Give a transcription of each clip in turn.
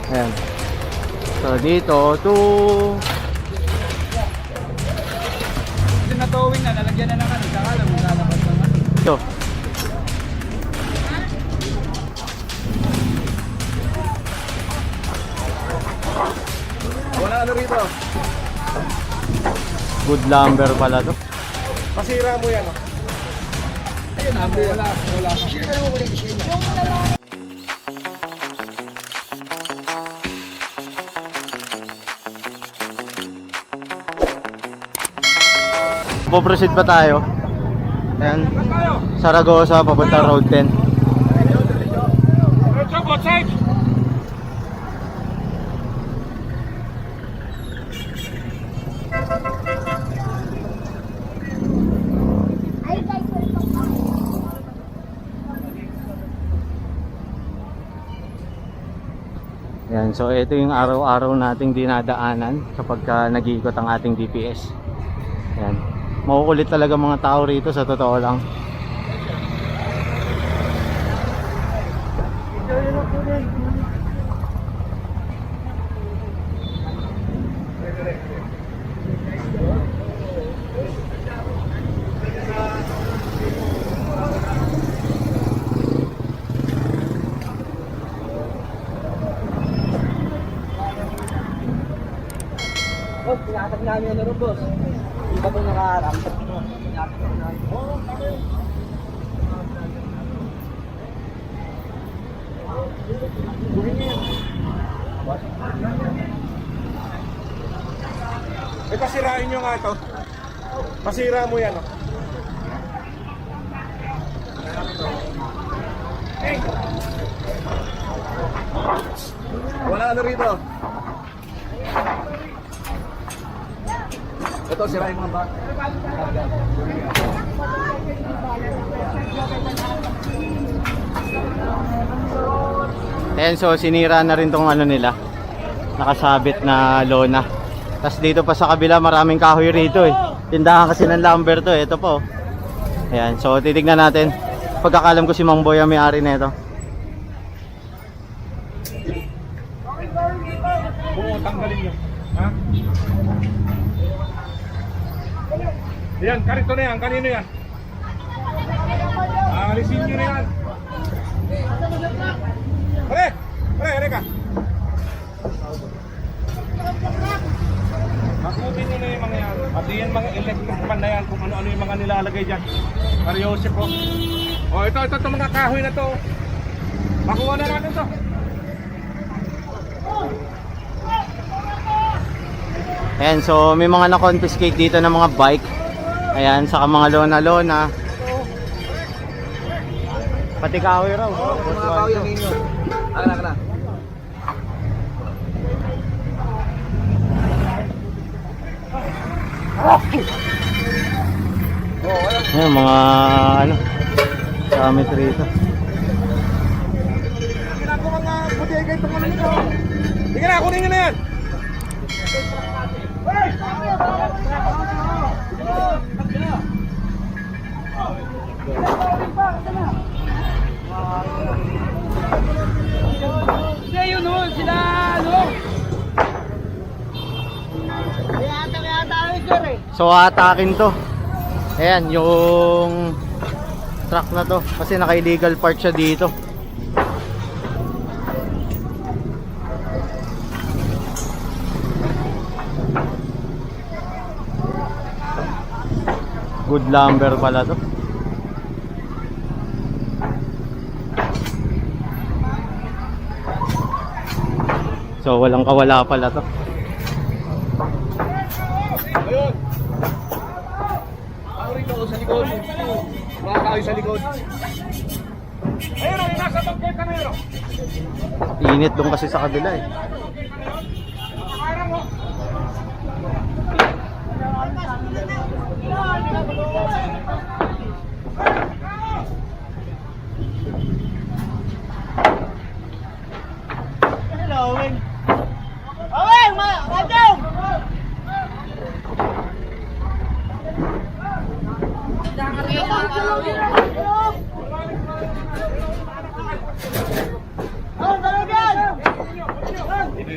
Ayan. So dito to Yung natowing na, nalagyan na ng ano, saka lang maglalabas ng ano. ito. Wala ano rito. Good lumber pala to. Pasira mo yan. Oh. Ayun, wala. Poproceed pa tayo. Ayan. Saragosa, papunta Road 10. Diretso, both sides. Ayan, so ito yung araw-araw nating dinadaanan kapag nag-iikot ang ating DPS. Ayan. Makukulit talaga mga tao rito, sa totoo lang. Boss, pinakatag namin ano rin, boss. Hindi ba ito nakaharap? Pinakatag namin. Pasirain nyo nga ito. Pasira mo yan. Oh. Hey. Wala ano rito. Ito, sirain mga ba? Ayan, so sinira na rin tong ano nila, nakasabit na lona. Tapos dito pa sa kabila maraming kahoy rito eh. Tindahan kasi ng lumber to eh. Ito po. Ayan, so titignan natin. Pagkakalam ko si Mang Boy ang may-ari na ito. Oo, tanggalin nyo. Ha? Yan, karito na yan. Kanino yan? Alisin nyo na yan. Pare! Pare ka. Makutin nyo na yung mga yan. Pati yan mga electric pan na yan. Kung ano-ano yung mga nilalagay dyan. Mariosip po. O, ito mga kahoy na to. Makuha na natin to. Ayan, so may mga na-confiscate dito ng mga bike. Ayan, saka mga lona-lona. Pati kahoy raw. Mga kahoy yung inyo. Akala. Ayan, mga ano, gamit rito. Ginagawa mga bodega itong ano nito. Sige na, kunin nyo na yan. Hindi, yun o, sila ano. So atakin to. Ayan, yung truck na to. Kasi naka-illegal park siya dito. Good lumber pala to. So walang kawala pala to. Ayun. Ako rito sa likod. Mga kahoy sa likod. Ayun, yung nasa bangketa na yun. Init doon kasi sa kabila eh. Hello, Wing. Wing, madam! Oh, talagan! Ang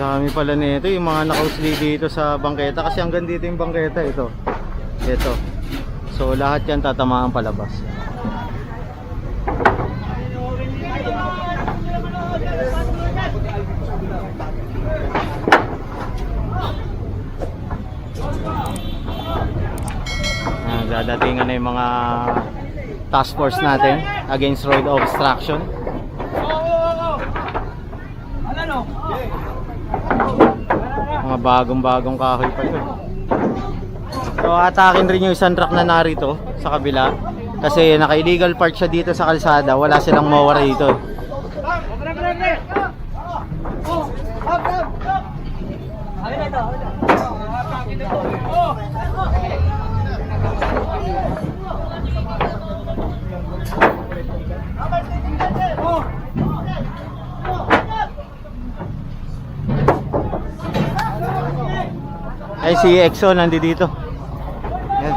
dami pala nito, yung mga nakausli dito sa bangketa kasi hanggang dito yung bangketa ito. Ito. So lahat yan tatamaan palabas. Dadatingan na yung mga task force natin against road obstruction. Mga bagong-bagong kahoy pa ito. So atakin rin yung isang truck na narito sa kabila kasi naka-illegal park siya dito sa kalsada. Wala silang mawara dito. Ay si EXO nandito dito. Yan.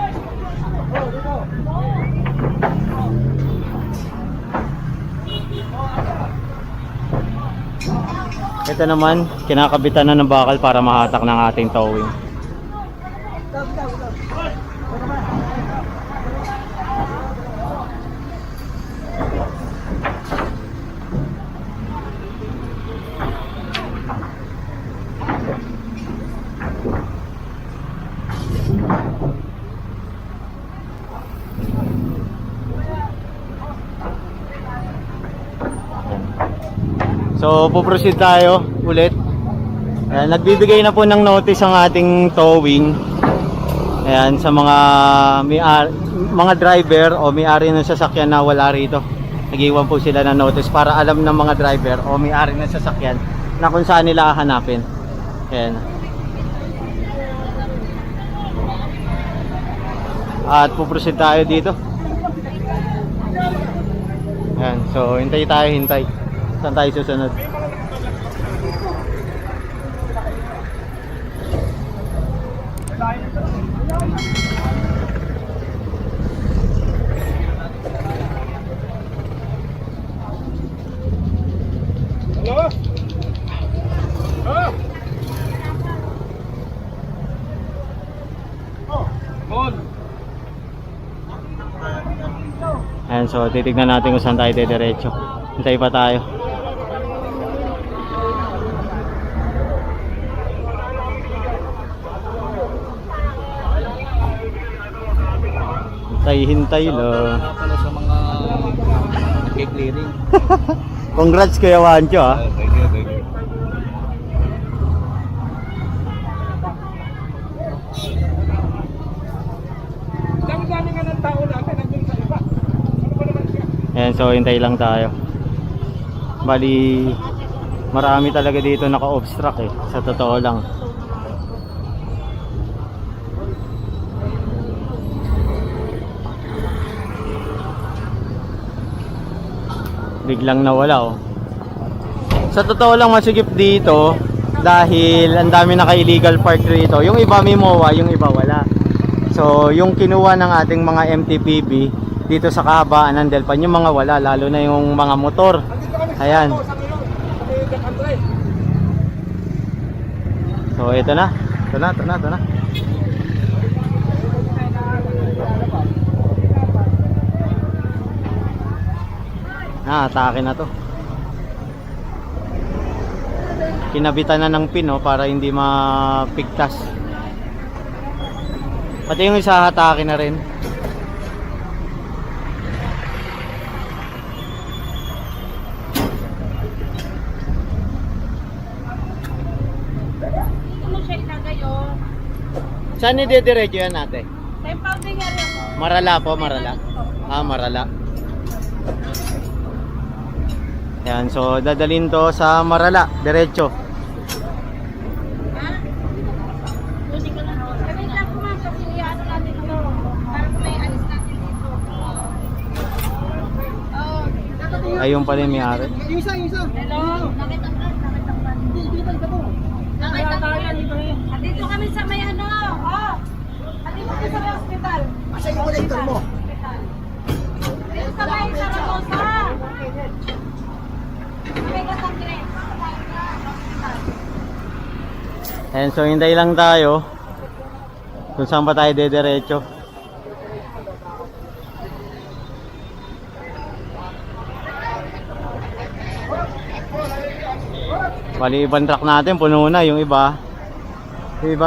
Ito naman, kinakabitan na ng bakal para mahatak ng ating towing. So, puproceed tayo ulit. Ayan, nagbibigay na po ng notice ang ating towing. Ayan, sa mga driver o may-ari ng sasakyan na wala rito. Nag-iwan po sila ng notice para alam ng mga driver o may-ari ng sasakyan na kung saan nila hahanapin. Ayan. At puproceed tayo dito. Ayan, so hintay tayo, hintay. Saan tayo susunod? Hello? Good. Ayan, so titignan natin kung saan tayo diretso. Hintay pa tayo. Hintay lang. Pala sa mga nag-clearing. Congrats Kuya Wancho ha. Thank you, thank you. Dami-dami nga ng tao natin nandun sa iba. Ano ba naman siya? Ayan, so hintay lang tayo. Bali, marami talaga dito naka-obstruct eh. Sa totoo lang. Biglang nawala oh. Sa totoo lang masigip dito dahil ang dami naka-illegal park rito. Yung iba may MOA, yung iba wala. So yung kinuha ng ating mga MTPB dito sa kahabaan ng Delpan, yung mga wala, lalo na yung mga motor. Ayan. So ito na. Ito na. Atake na to. Kinabitan na ng pin para hindi mapigtas. Pati yung isa atake na rin. Saan i-diretso yan ate? Marala po, Marala. Marala. Yan, so dadalhin to sa Marala, diretso. Ayun pala yung may-ari. Yung isa. Dito kami sa may ano, Punta sa hospital. Asa yung connector mo? Dito sa may Saragosa. May kasangre. Ayan, so hintay lang tayo kung saan pa tayo dediretso. Bali, ibang truck natin puno na, yung iba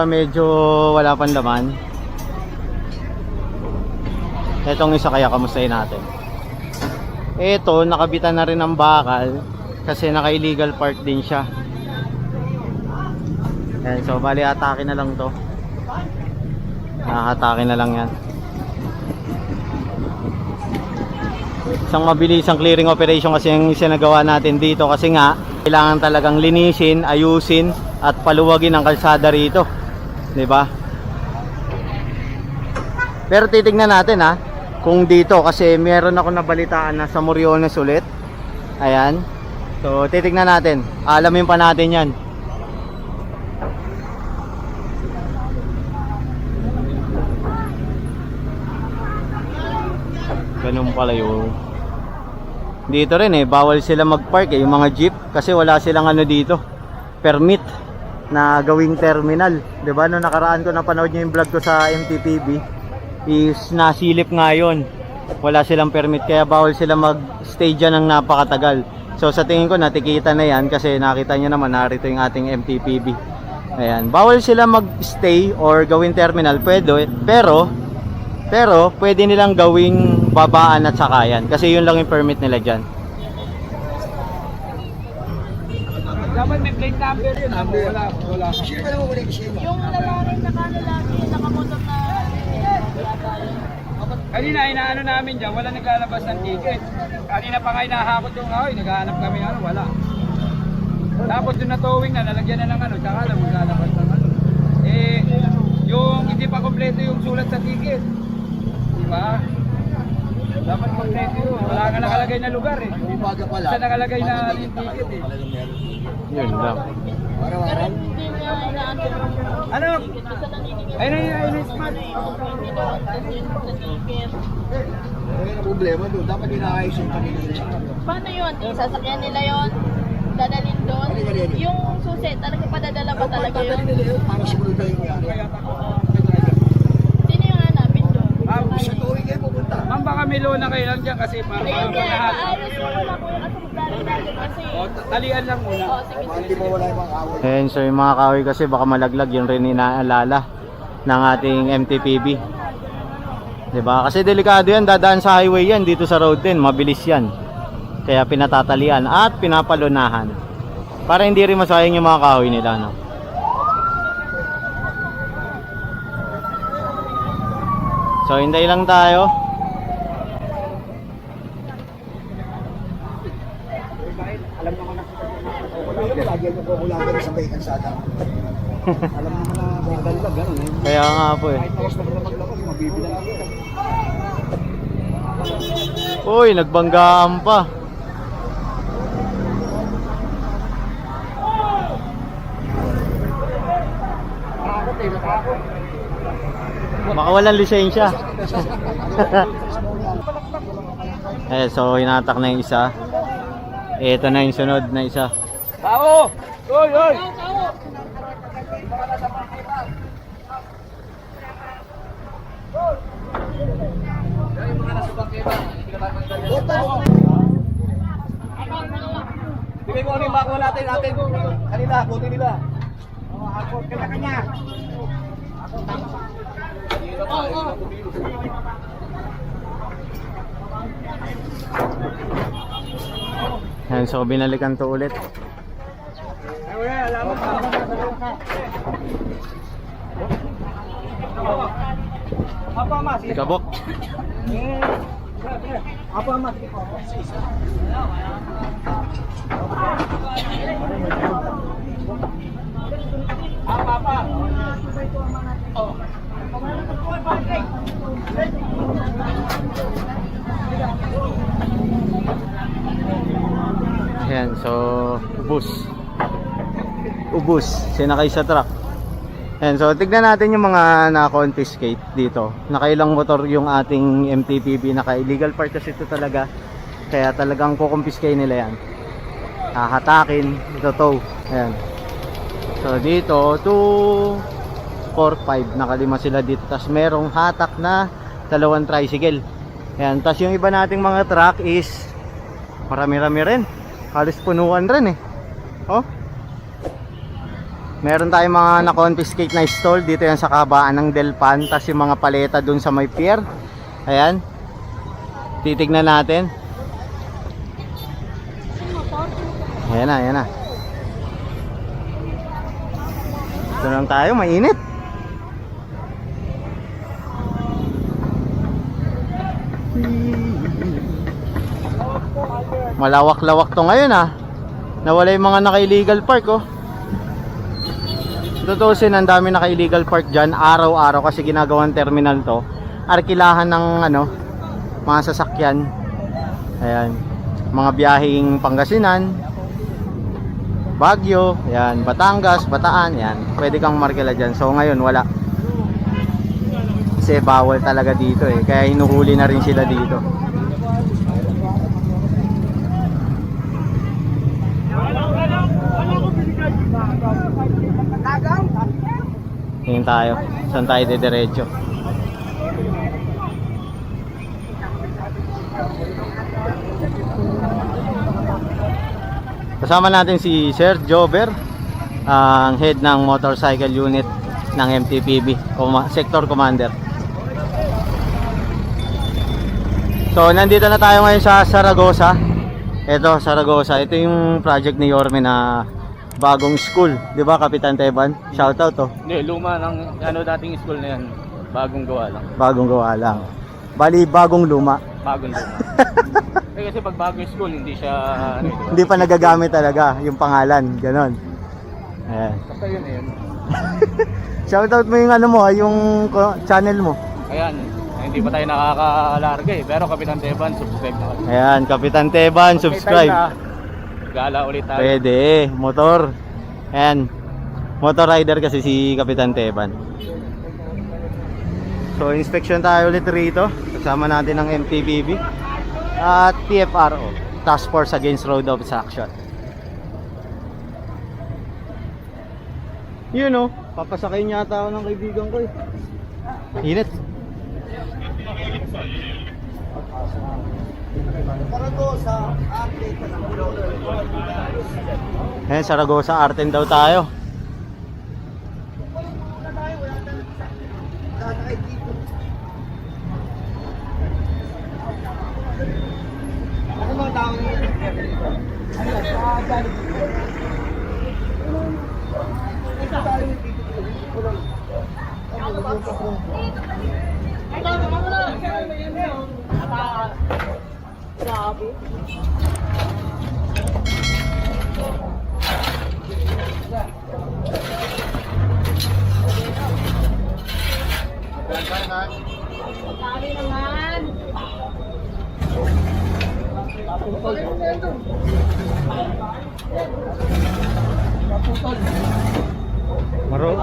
medyo wala pang laman. Etong isa kaya kamustahin natin. Eto, nakabitan na rin ng bakal kasi naka-illegal park din siya. Ayan, so bali atake na lang to. Atake na lang yan. Isang mabilisang clearing operation kasi yung sinagawa natin dito kasi nga kailangan talagang linisin, ayusin at paluwagin ang kalsada rito, 'di ba? Pero titignan natin kung dito kasi meron ako nabalitaan na sa Moriones ulit. Ayan. So titignan natin. Alamin pa natin 'yan. Ganun pala yun. Dito rin bawal sila mag-park yung mga jeep kasi wala silang dito, permit na gawing terminal. 'Di ba no nakaraan ko napanood niyo yung vlog ko sa MTPB is nasilip nga yun. Wala silang permit kaya bawal sila mag-stay dyan ng napakatagal. So sa tingin ko natikita na yan kasi nakita niyo naman narito yung ating MTPB. Ayan, bawal sila mag-stay or gawing terminal, pero pwede nilang gawing babaan at sakayan kasi yun lang yung permit nila dyan. Dapat may plate number yun. Wala. Yung lalaki nakamotor na Kanina inaano namin dyan, wala naglalabas ng ticket. Kanina pa nga hinahakot yung naghahanap kami wala. Tapos yung natowing na, nalagyan na ng tsaka lang maglalabas ng yung hindi pa kompleto yung sulat sa ticket. Diba? Dapat kompleto yun. Wala nga nakalagay na lugar Isa nakalagay na yung ticket Yun lang. pero hindi na inaantay. Ano? Ayun yung smart. Ang problema doon, dapat inaayos yung kanina. Paano yun? Sasakyan nila yun? Dadalhin doon? Yung susi, talaga padadala ba talaga yun? Para sumunod na yung Sino yung hanapin doon? sa tuwing kayo pupunta. Ma'am, baka may loan na kayo lang dyan kasi para Ayun nga, lahat. ayos mo muna po yung asumdari kasi. Talian lang muna. Sige, Hindi mo wala yung mga awal. Ayan, so yung mga kahoy kasi baka malaglag yun rin inaalala ng ating MTPB. 'Di ba? Kasi delikado yan, dadaan sa highway yan, dito sa road din, mabilis yan. Kaya pinatatalian at pinapalunahan para hindi rin masayang yung mga kahoy nila, no? So hintay lang tayo. Alam naman na. Lagi mo kukulagan sa may kalsada. Alam naman na may dalag, gano'n Kaya nga po Kahit nawas na maglabas, mabibilang ako. Uy, nagbanggaan pa. Natakot. Baka walang lisensya. So hinatak na yung isa. Ito na yung sunod na isa. Tao! Oy, oy! Bigay mo ano yung bako natin. Kanila, kutin nila. Kanya-kanya. Ayan, so binalikan to ulit. Apa mas? Kabok. Apa mas? Apa? Oh. Ayan, so ubus. Sinakay sa truck. Ayan, so tignan natin yung mga na-confiscate dito. Nakailang motor yung ating MTPB, naka-illegal park kasi ito talaga. Kaya talagang kukumpiskay nila yan. Hahatakin, ito tow. Ayan. So dito, 2, 4, 5, nakalima sila dito. Tapos merong hatak na 2 tricycle. Ayan, tapos yung iba nating mga truck is marami-rami rin. Halos punuan rin eh. Oh. Meron tayong mga na-confiscate na stall dito yan sa kabaan ng Delpan. Tapos yung mga paleta dun sa may pier. Ayan. Titignan natin. Ayan na, ayan na. Ito lang tayo, mainit. Malawak-lawak to ngayon ah. Nawala yung mga naka-illegal park oh. Tutusin, ang dami naka-illegal park dyan araw-araw kasi ginagawang terminal to. Arkilahan ng ano, mga sasakyan. Ayan. Mga biyaheng Pangasinan, Baguio, ayan, Batangas, Bataan, ayan. Pwede kang markila dyan. So ngayon wala. Kasi bawal talaga dito eh. Kaya hinuhuli na rin sila dito. Ngayon tayo. Saan tayo didiretso? Kasama natin si Sir Jober, ang head ng motorcycle unit ng MTPB, Sector Commander. So nandito na tayo ngayon sa Zaragoza. Ito, Zaragoza. Ito yung project ni Yorme na bagong school, 'di ba, Kapitan Teban? Shoutout to. Hindi, luma ng dating school na yan. Bagong gawa lang. Bagong gawa lang. Bali, bagong luma. Bagong luma. Kasi pag bagong school, hindi siya Hindi pa nagagamit talaga yung pangalan, ganon. Ayan. Basta yun eh. Shoutout mo yung ano mo, yung channel mo. Ayan, hindi pa tayo nakakalarga eh. Pero Kapitan Teban, subscribe na kayo. Ayan, Kapitan Teban, subscribe. Gala ulit tayo. Pwede, motor. Ayan, motor rider kasi si Kapitan Teban. So, inspection tayo ulit rito. Kasama natin ang MTPB at TFRO, Task Force Against Road Obstruction. Yun o, papasakay niya ata ako ng kaibigan ko eh. Init. Ayan, Zaragoza, Arten daw tayo.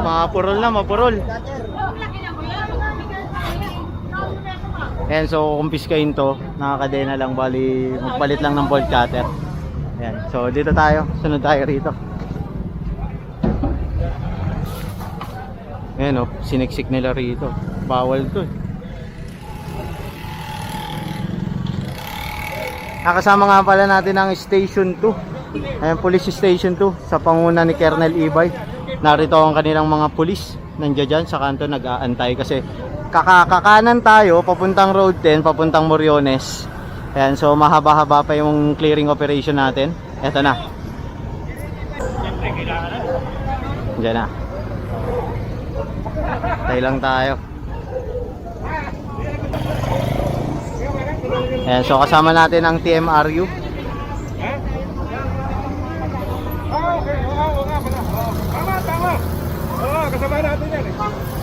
Mapurol na, mapurol. Ayan, so kumpiskahin to. Nakakadena lang, bali magpalit lang ng bolt cutter. Ayan, so dito tayo, sunod tayo rito. Ayan o, siniksik nila rito. Bawal to eh. Nakasama nga pala natin ang Station 2. Ayan, Police Station 2 sa panguna ni Colonel Ibay. Narito ang kanilang mga pulis. Nandiyan dyan sa kanto nag-aantay kasi kakanan tayo papuntang Road 10, papuntang Moriones. Ayan, so mahaba-haba pa yung clearing operation natin. Eto na. Diyan na. Tayo lang tayo. Ayan, so kasama natin ang TMRU. Okay, oo nga pala. Tama. Oo, kasama natin yan eh.